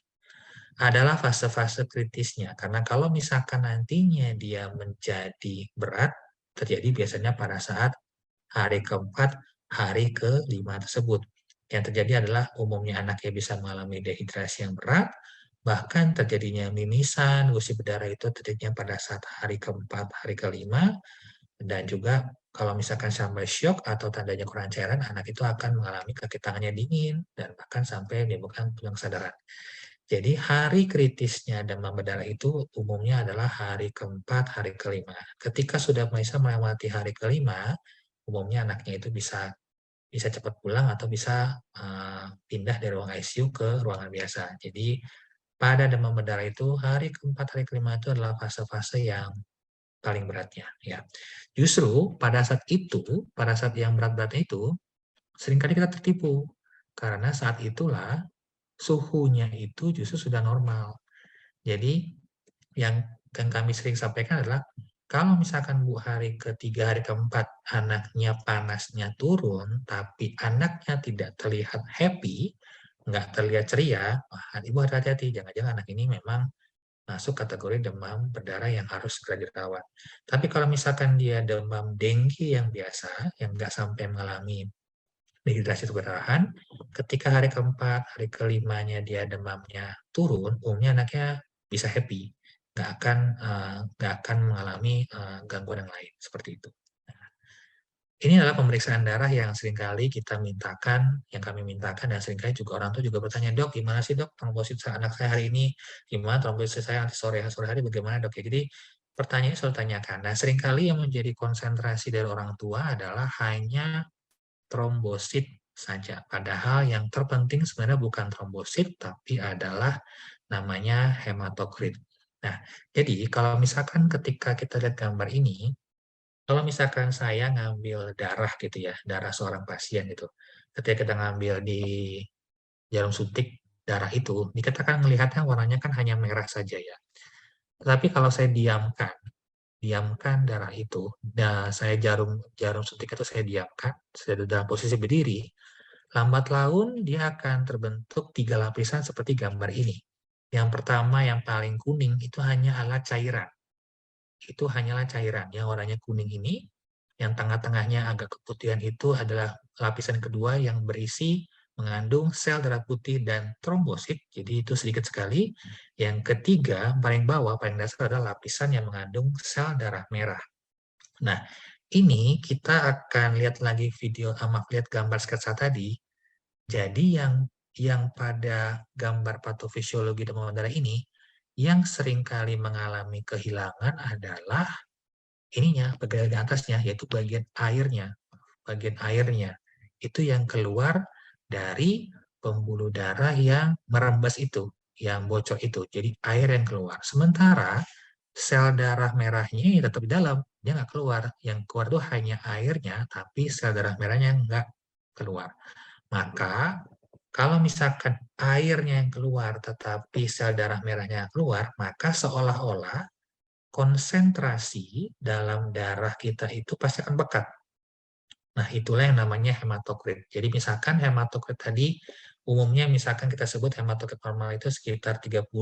adalah fase-fase kritisnya. Karena kalau misalkan nantinya dia menjadi berat, terjadi biasanya pada saat hari keempat, hari kelima tersebut. Yang terjadi adalah umumnya anaknya bisa mengalami dehidrasi yang berat, bahkan terjadinya mimisan, gusi berdarah itu terjadinya pada saat hari keempat, hari kelima, dan juga kalau misalkan sampai syok atau tandanya kurang cairan, anak itu akan mengalami kaki tangannya dingin, dan bahkan sampai menimbulkan penyakit kesadaran. Jadi hari kritisnya demam berdarah itu umumnya adalah hari keempat, hari kelima. Ketika sudah bisa melewati hari kelima, umumnya anaknya itu bisa bisa cepat pulang atau bisa pindah dari ruang ICU ke ruangan biasa. Jadi pada demam berdarah itu hari keempat, hari kelima itu adalah fase-fase yang paling beratnya. Ya, justru pada saat yang berat-beratnya itu, seringkali kita tertipu karena saat itulah suhunya itu justru sudah normal. Jadi yang kami sering sampaikan adalah kalau misalkan Bu hari ketiga, hari keempat anaknya panasnya turun, tapi anaknya tidak terlihat happy, nggak terlihat ceria, wah Ibu hati-hati, jangan-jangan anak ini memang masuk kategori demam berdarah yang harus segera dirawat. Tapi kalau misalkan dia demam denggi yang biasa, yang nggak sampai mengalami dehidrasi perdarahan, ketika hari keempat, hari kelimanya dia demamnya turun, umumnya anaknya bisa happy, nggak akan mengalami gangguan yang lain seperti itu. Nah, ini adalah pemeriksaan darah yang seringkali yang kami mintakan, dan seringkali juga orang tua juga bertanya, dok, gimana sih dok trombosit anak saya hari ini, gimana trombosit saya sore hari bagaimana dok ya. Jadi pertanyaannya selalu tanyakan. Nah, seringkali yang menjadi konsentrasi dari orang tua adalah hanya trombosit saja. Padahal yang terpenting sebenarnya bukan trombosit, tapi adalah namanya hematokrit. Nah, jadi kalau misalkan ketika kita lihat gambar ini, kalau misalkan saya ngambil darah gitu ya, darah seorang pasien itu, ketika kita ngambil di jarum suntik darah itu, kita kan melihatnya warnanya kan hanya merah saja ya. Tetapi kalau saya diamkan darah itu, dan saya jarum suntik itu saya diamkan, saya dalam posisi berdiri, lambat laun dia akan terbentuk 3 lapisan seperti gambar ini. Yang pertama yang paling kuning itu hanya alat cairan. Itu hanyalah cairan yang warnanya kuning ini. Yang tengah-tengahnya agak keputihan itu adalah lapisan kedua yang berisi mengandung sel darah putih dan trombosit. Jadi itu sedikit sekali. Yang ketiga, paling bawah, paling dasar adalah lapisan yang mengandung sel darah merah. Nah, ini kita akan lihat lagi lihat gambar sketsa tadi. Jadi yang pada gambar patofisiologi demam berdarah ini, yang seringkali mengalami kehilangan adalah ininya, bagian atasnya, yaitu bagian airnya. Bagian airnya itu yang keluar dari pembuluh darah yang merembes itu, yang bocor itu. Jadi air yang keluar. Sementara sel darah merahnya tetap di dalam, dia nggak keluar. Yang keluar itu hanya airnya, tapi sel darah merahnya nggak keluar. Maka kalau misalkan airnya yang keluar, tetapi sel darah merahnya keluar, maka seolah-olah konsentrasi dalam darah kita itu pasti akan pekat. Nah, itulah yang namanya hematokrit. Jadi misalkan hematokrit tadi umumnya misalkan kita sebut hematokrit normal itu sekitar 35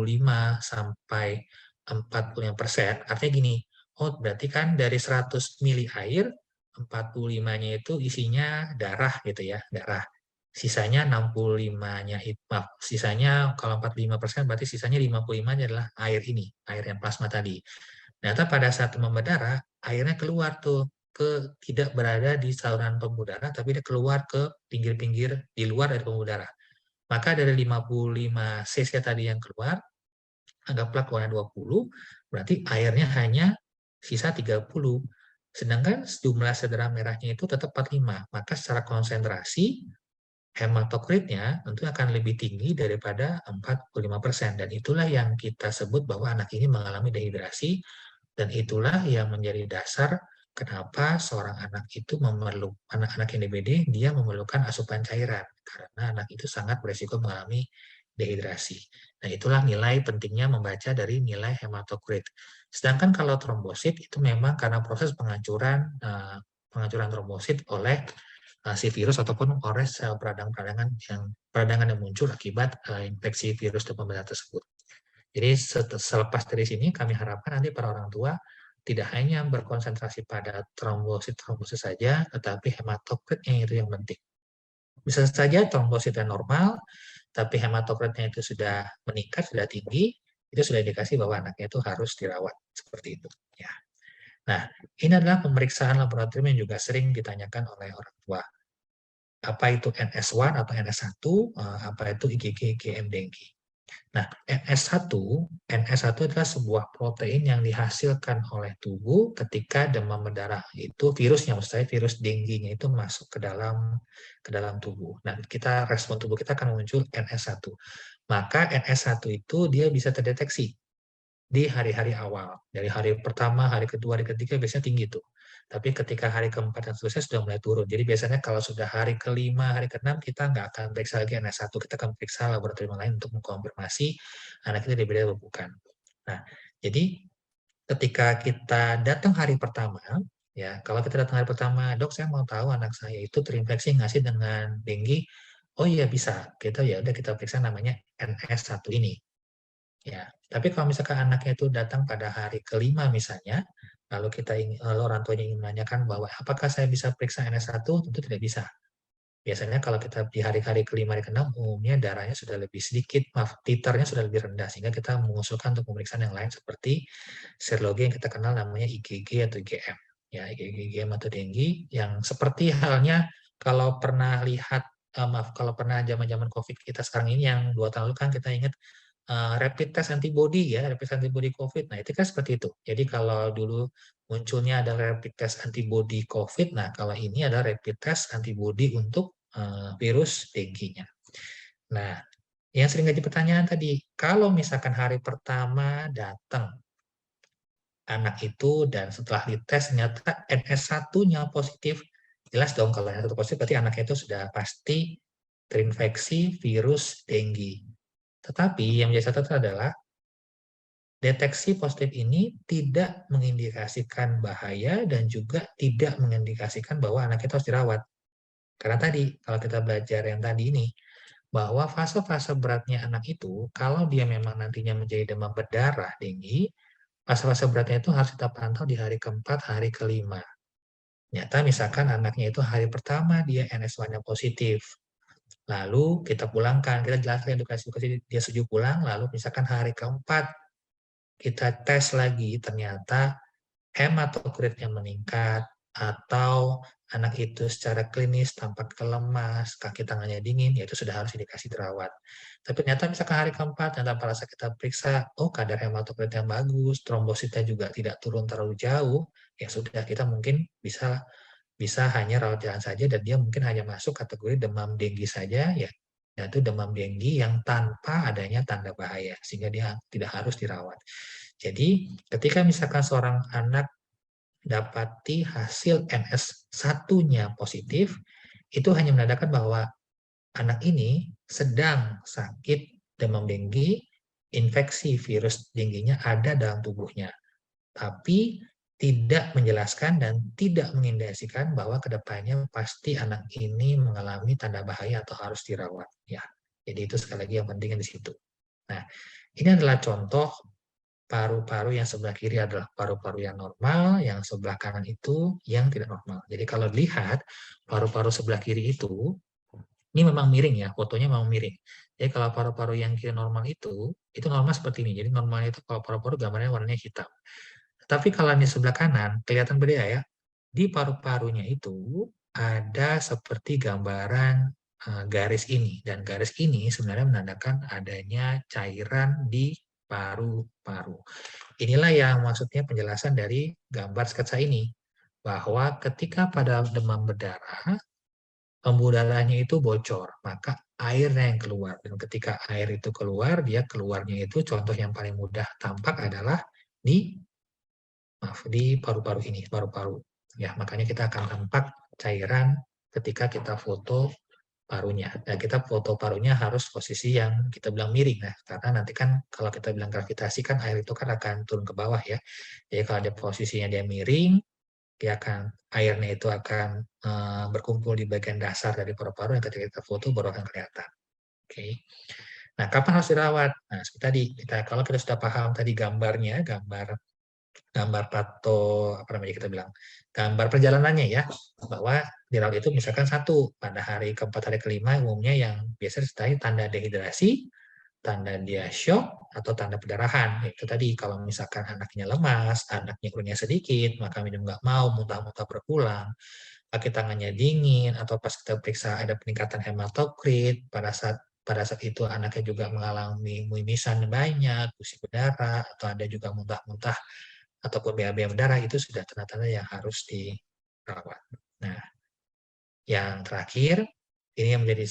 sampai 45%. Artinya gini, oh berarti kan dari 100 mili air, 45-nya itu isinya darah gitu ya, darah. Sisanya 65-nya itu, maaf, sisanya kalau 45% berarti sisanya 55-nya adalah air ini, air yang plasma tadi. Ternyata pada saat demam berdarah, airnya keluar tuh tidak berada di saluran pembuluh darah, tapi dia keluar ke pinggir-pinggir di luar dari pembuluh darah. Maka dari 55 cc tadi yang keluar, anggaplah keluarnya 20, berarti airnya hanya sisa 30. Sedangkan jumlah sel darah merahnya itu tetap 45. Maka secara konsentrasi, hematokritnya tentu akan lebih tinggi daripada 45%. Dan itulah yang kita sebut bahwa anak ini mengalami dehidrasi, dan itulah yang menjadi dasar kenapa seorang anak itu anak-anak yang DBD dia memerlukan asupan cairan karena anak itu sangat beresiko mengalami dehidrasi. Nah, itulah nilai pentingnya membaca dari nilai hematokrit. Sedangkan kalau trombosit itu memang karena proses penghancuran trombosit oleh si virus ataupun oleh sel peradangan yang muncul akibat infeksi virus demam berdarah tersebut. Jadi selepas dari sini kami harapkan nanti para orang tua tidak hanya berkonsentrasi pada trombosit saja, tetapi hematokritnya itu yang penting. Bisa saja trombositnya normal, tapi hematokritnya itu sudah meningkat, sudah tinggi, itu sudah indikasi bahwa anaknya itu harus dirawat seperti itu. Ya. Nah, ini adalah pemeriksaan laboratorium yang juga sering ditanyakan oleh orang tua. Apa itu NS1 atau NS1, apa itu IgG, IgM, Dengue. Nah, NS1 adalah sebuah protein yang dihasilkan oleh tubuh ketika demam berdarah. Itu virusnya, maksud saya virus dengue-nya itu masuk ke dalam tubuh. Nah, respon tubuh kita akan muncul NS1. Maka NS1 itu dia bisa terdeteksi di hari-hari awal. Dari hari pertama, hari kedua, hari ketiga biasanya tinggi tuh. Tapi ketika hari keempat dan seterusnya sudah mulai turun. Jadi biasanya kalau sudah hari kelima, hari keenam kita nggak akan periksa lagi NS1, kita akan periksa laboratorium lain untuk mengkonfirmasi anak kita DBD atau bukan. Nah, jadi ketika kita datang hari pertama, ya kalau kita datang hari pertama, dok saya mau tahu anak saya itu terinfeksi nggak sih dengan dengue? Oh iya bisa, ya udah kita periksa namanya NS1 ini. Ya, tapi kalau misalkan anaknya itu datang pada hari kelima misalnya, lalu orang tuanya ingin menanyakan bahwa apakah saya bisa periksa NS1, tentu tidak bisa. Biasanya kalau kita di hari-hari kelima, hari keenam, umumnya darahnya sudah lebih sedikit, titernya sudah lebih rendah, sehingga kita mengusulkan untuk pemeriksaan yang lain seperti serologi yang kita kenal namanya IgG atau IgM. Ya, IgM atau Dengue, yang seperti halnya kalau pernah lihat, kalau pernah zaman-zaman COVID kita sekarang ini yang 2 tahun lalu kan kita ingat rapid test antibody ya, rapid test antibody COVID. Nah, itu kan seperti itu. Jadi kalau dulu munculnya ada rapid test antibody COVID, nah kalau ini ada rapid test antibody untuk virus dengue-nya. Nah, yang sering jadi pertanyaan tadi, kalau misalkan hari pertama datang anak itu dan setelah dites ternyata NS1-nya positif, jelas dong kalau NS1 positif berarti anaknya itu sudah pasti terinfeksi virus dengue. Tetapi yang menjadi catatan adalah deteksi positif ini tidak mengindikasikan bahaya dan juga tidak mengindikasikan bahwa anak kita harus dirawat. Karena tadi, kalau kita belajar yang tadi ini, bahwa fase-fase beratnya anak itu, kalau dia memang nantinya menjadi demam berdarah tinggi, fase-fase beratnya itu harus kita pantau di hari keempat, hari kelima. Nyata misalkan anaknya itu hari pertama dia NS1-nya positif, lalu kita pulangkan, kita jelaskan edukasi dia setuju pulang, lalu misalkan hari keempat kita tes lagi, ternyata hematokritnya meningkat, atau anak itu secara klinis tampak lemas, kaki tangannya dingin, ya itu sudah harus indikasi dirawat. Tapi ternyata misalkan hari keempat, ternyata pada saat kita periksa, oh kadar hematokritnya bagus, trombositnya juga tidak turun terlalu jauh, ya sudah kita mungkin bisa hanya rawat jalan saja dan dia mungkin hanya masuk kategori demam dengue saja, ya yaitu demam denggi yang tanpa adanya tanda bahaya, sehingga dia tidak harus dirawat. Jadi ketika misalkan seorang anak dapati hasil NS1-nya positif, itu hanya menandakan bahwa anak ini sedang sakit demam denggi, infeksi virus dengginya ada dalam tubuhnya. Tapi tidak menjelaskan dan tidak mengindikasikan bahwa kedepannya pasti anak ini mengalami tanda bahaya atau harus dirawat. Ya, jadi itu sekali lagi yang penting di situ. Nah, ini adalah contoh paru-paru yang sebelah kiri adalah paru-paru yang normal, yang sebelah kanan itu yang tidak normal. Jadi kalau dilihat paru-paru sebelah kiri itu, ini memang miring ya, fotonya memang miring. Jadi kalau paru-paru yang kiri normal itu normal seperti ini. Jadi normalnya itu kalau paru-paru gambarnya warnanya hitam. Tapi kalau di sebelah kanan, kelihatan beda ya. Di paru-parunya itu ada seperti gambaran garis ini. Dan garis ini sebenarnya menandakan adanya cairan di paru-paru. Inilah yang maksudnya penjelasan dari gambar sketsa ini. Bahwa ketika pada demam berdarah, pembuluh darahnya itu bocor, maka airnya yang keluar. Dan ketika air itu keluar, dia keluarnya itu contoh yang paling mudah tampak adalah di paru-paru ini, paru-paru. Ya, makanya kita akan tampak cairan ketika kita foto parunya. Nah, kita foto parunya harus posisi yang kita bilang miring. Nah, karena nanti kan kalau kita bilang gravitasi kan air itu kan akan turun ke bawah ya. Jadi kalau ada posisinya dia miring, dia akan airnya itu akan berkumpul di bagian dasar dari paru-paru yang ketika kita foto baru akan kelihatan. Oke. Nah, kapan harus dirawat? Nah, seperti tadi kalau kita sudah paham tadi gambarnya, gambar pato apa namanya kita bilang gambar perjalanannya ya, bahwa dirawat itu misalkan satu pada hari keempat hari kelima umumnya yang biasa disertai tanda dehidrasi, tanda dia shock atau tanda pendarahan. Itu tadi kalau misalkan anaknya lemas, anaknya urinnya sedikit, maka minum nggak mau, muntah-muntah berulang, kaki tangannya dingin, atau pas kita periksa ada peningkatan hematokrit, pada saat itu anaknya juga mengalami mimisan banyak, gusi berdarah, atau ada juga muntah-muntah ataupun BAB berdarah, itu sudah tanda-tanda yang harus dirawat. Nah, yang terakhir, ini yang menjadi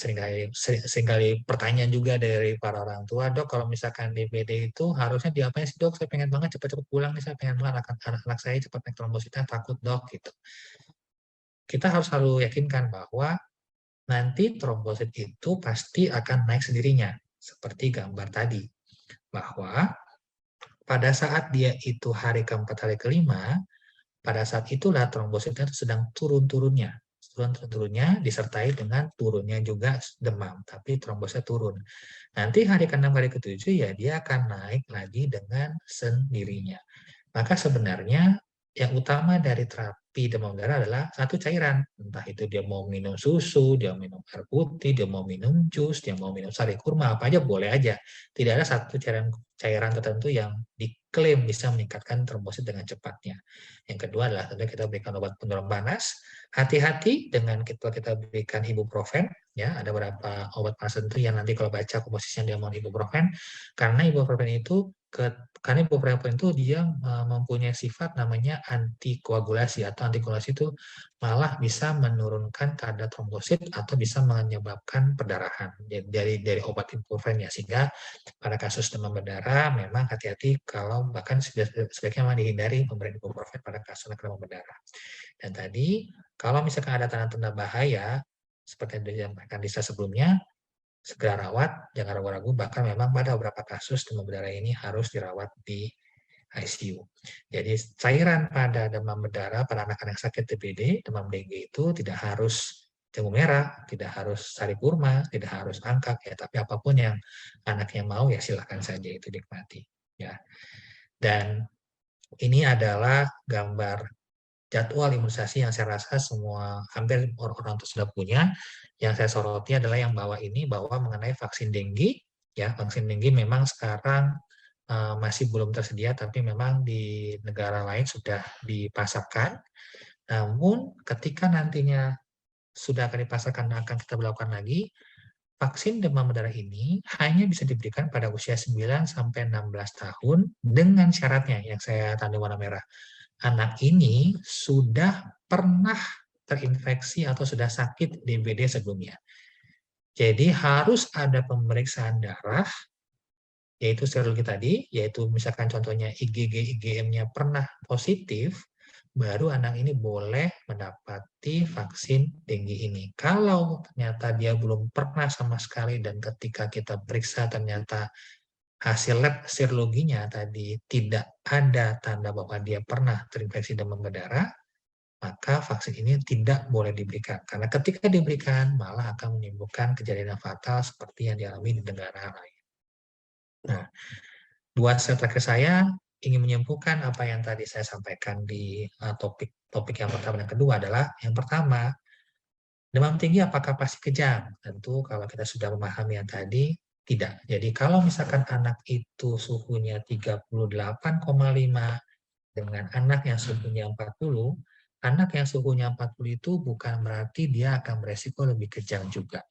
seringkali pertanyaan juga dari para orang tua, dok kalau misalkan DBD itu harusnya diapain sih dok? Saya pengen banget cepat-cepat pulang nih, saya pengen banget anak saya cepat naik trombositnya, takut dok gitu. Kita harus selalu yakinkan bahwa nanti trombosit itu pasti akan naik sendirinya, seperti gambar tadi, bahwa pada saat dia itu hari keempat hari kelima, pada saat itulah trombositnya itu sedang turun-turunnya. Turun-turunnya disertai dengan turunnya juga demam, tapi trombositnya turun. Nanti hari ke-6 hari ke-7 ya dia akan naik lagi dengan sendirinya. Maka sebenarnya yang utama dari terapi demam berdarah adalah satu cairan. Entah itu dia mau minum susu, dia minum air putih, dia mau minum jus, dia mau minum sari kurma, apa aja boleh aja. Tidak ada satu cairan tertentu yang diklaim bisa meningkatkan trombosit dengan cepatnya. Yang kedua adalah tentu kita berikan obat penurun panas. Hati-hati dengan kita berikan ibuprofen. Ya, ada beberapa obat panas tertentu yang nanti kalau baca komposisinya dia mau ibuprofen. Karena ibuprofen itu karena ibuprofen itu dia mempunyai sifat namanya antikoagulasi, atau antikoagulasi itu malah bisa menurunkan kadar trombosit atau bisa menyebabkan perdarahan dari obat ibuprofen ya, sehingga pada kasus demam berdarah memang hati-hati kalau bahkan sebaiknya memang dihindari pemberian ibuprofen pada kasus demam berdarah. Dan tadi kalau misalkan ada tanda-tanda bahaya seperti yang disampaikan Disa sebelumnya, segera rawat, jangan ragu-ragu, bahkan memang pada beberapa kasus demam berdarah ini harus dirawat di ICU. Jadi cairan pada demam berdarah pada anak-anak sakit DBD, demam dengue itu tidak harus jamu merah, tidak harus sari kurma, tidak harus angkat ya, tapi apapun yang anaknya mau ya silahkan saja itu dinikmati ya. Dan ini adalah gambar jadwal imunisasi yang saya rasa semua hampir orang-orang itu sudah punya. Yang saya soroti adalah yang bawah ini, bahwa mengenai vaksin dengue, ya vaksin dengue memang sekarang masih belum tersedia, tapi memang di negara lain sudah dipasarkan. Namun ketika nantinya sudah akan dipasarkan dan akan kita berlakukan lagi, vaksin demam berdarah ini hanya bisa diberikan pada usia 9 sampai 16 tahun dengan syaratnya yang saya tanda warna merah. Anak ini sudah pernah terinfeksi atau sudah sakit DBD sebelumnya. Jadi harus ada pemeriksaan darah, yaitu serologi tadi, yaitu misalkan contohnya IgG, IgM-nya pernah positif, baru anak ini boleh mendapati vaksin dengue ini. Kalau ternyata dia belum pernah sama sekali dan ketika kita periksa ternyata hasil lab serologinya tadi tidak ada tanda bahwa dia pernah terinfeksi demam berdarah, maka vaksin ini tidak boleh diberikan. Karena ketika diberikan malah akan menimbulkan kejadian yang fatal seperti yang dialami di negara lain. Nah, dua slide terakhir saya ingin menyimpulkan apa yang tadi saya sampaikan di topik yang pertama dan kedua adalah yang pertama, demam tinggi apakah pasti kejang? Tentu kalau kita sudah memahami yang tadi, tidak. Jadi kalau misalkan anak itu suhunya 38,5 dengan anak yang suhunya 40, anak yang suhunya 40 itu bukan berarti dia akan beresiko lebih kejang juga.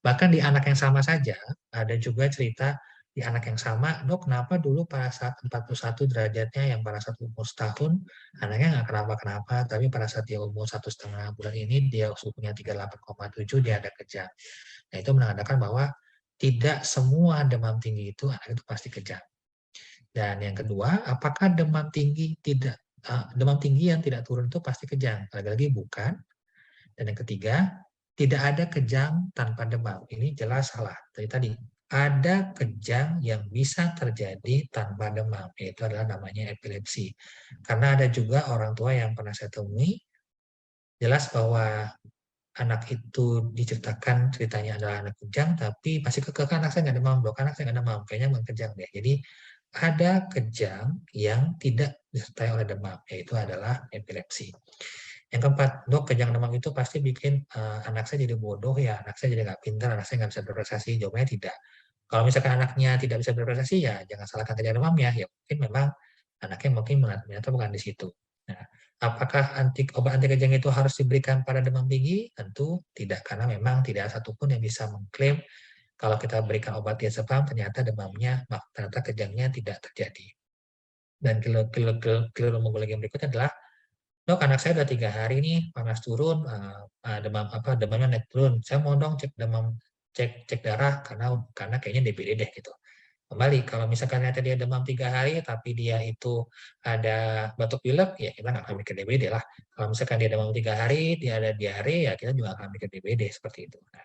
Bahkan di anak yang sama saja, ada juga cerita di anak yang sama, dok kenapa dulu pada saat 41 derajatnya yang pada saat umur setahun, anaknya nggak kenapa-kenapa, tapi pada saat dia umur 1,5 bulan ini, dia suhunya 38,7, dia ada kejang. Nah itu menandakan bahwa tidak semua demam tinggi itu anak itu pasti kejang. Dan yang kedua, apakah demam tinggi yang tidak turun itu pasti kejang? Lagi-lagi bukan. Dan yang ketiga, tidak ada kejang tanpa demam. Ini jelas salah. Tadi ada kejang yang bisa terjadi tanpa demam, yaitu adalah namanya epilepsi. Karena ada juga orang tua yang pernah saya temui, jelas bahwa anak itu diceritakan ceritanya adalah anak kejang, tapi masih kekeh anak saya nggak demam, dok, anak saya nggak demam, kayaknya memang kejang deh. Jadi ada kejang yang tidak disertai oleh demam, yaitu adalah epilepsi. Yang keempat, dok, kejang demam itu pasti bikin anak saya jadi bodoh ya, anak saya jadi nggak pintar, anak saya nggak bisa berprestasi. Jawabannya tidak. Kalau misalkan anaknya tidak bisa berprestasi, ya jangan salahkan kejang demamnya. Ya mungkin memang anaknya mungkin ternyata bukan di situ. Nah, apakah obat anti kejang itu harus diberikan pada demam tinggi? Tentu tidak, karena memang tidak ada satupun yang bisa mengklaim kalau kita berikan obat diazepam ternyata demamnya, ternyata kejangnya tidak terjadi. Dan keliru lagi yang berikutnya adalah, dok, anak saya udah 3 hari nih panas turun, demamnya naik turun. Saya mau dong cek darah karena kayaknya DBD deh gitu. Kembali, kalau misalkan ternyata dia demam 3 hari, tapi dia itu ada batuk pilek, ya kita nggak akan mikir DBD lah. Kalau misalkan dia demam 3 hari, dia ada diare, ya kita juga akan mikir DBD seperti itu. Nah,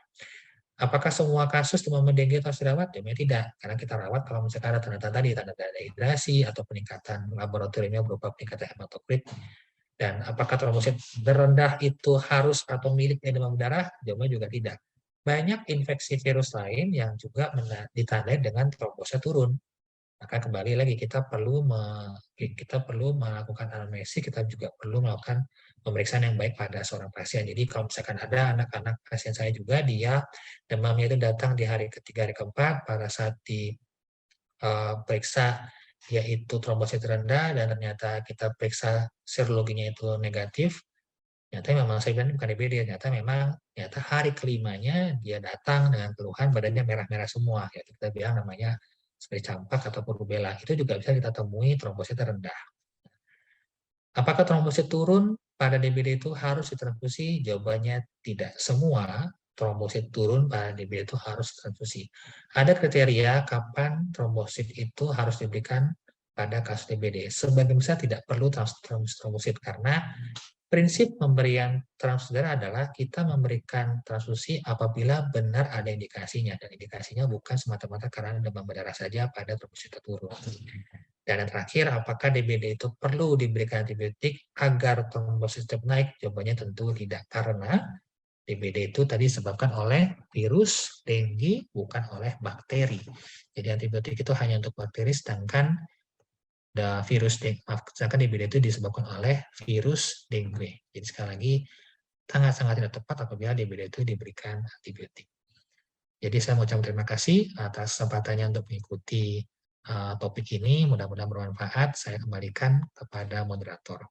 apakah semua kasus demam dengue harus dirawat? Jawabannya tidak, karena kita rawat kalau misalkan ada tanda-tanda tadi, tanda dehidrasi atau peningkatan laboratoriumnya berupa peningkatan hematokrit. Dan apakah trombosit terendah itu harus atau miliknya demam berdarah? Jawabannya juga tidak. Banyak infeksi virus lain yang juga ditandai dengan trombosit turun. Maka kembali lagi kita perlu melakukan anamnesis, kita juga perlu melakukan pemeriksaan yang baik pada seorang pasien. Jadi kalau misalkan ada anak-anak pasien saya juga, dia demamnya itu datang di hari ketiga, hari keempat, pada saat periksa yaitu trombosit rendah dan ternyata kita periksa serologinya itu negatif, ternyata memang saya bilang bukan DBD, ternyata hari kelimanya dia datang dengan keluhan badannya merah-merah semua, ya kita bilang namanya seperti campak ataupun rubella. Itu juga bisa kita temui trombosit rendah. Apakah trombosit turun pada DBD itu harus ditransfusi? Jawabannya tidak. Semua trombosit turun pada DBD itu harus ditransfusi. Ada kriteria kapan trombosit itu harus diberikan pada kasus DBD. Sebagian besar tidak perlu trombosit karena prinsip pemberian transfusi darah adalah kita memberikan transfusi apabila benar ada indikasinya, dan indikasinya bukan semata-mata karena demam berdarah saja pada trombosit turun. Dan yang terakhir, apakah DBD itu perlu diberikan antibiotik agar trombosit naik? Jawabannya tentu tidak, karena DBD itu tadi disebabkan oleh virus dengue, bukan oleh bakteri. Jadi antibiotik itu hanya untuk bakteri, sedangkan DBD itu disebabkan oleh virus dengue. Jadi sekali lagi, sangat-sangat tidak tepat apabila DBD itu diberikan antibiotik. Jadi saya mau ucapkan terima kasih atas kesempatannya untuk mengikuti topik ini. Mudah-mudahan bermanfaat. Saya kembalikan kepada moderator.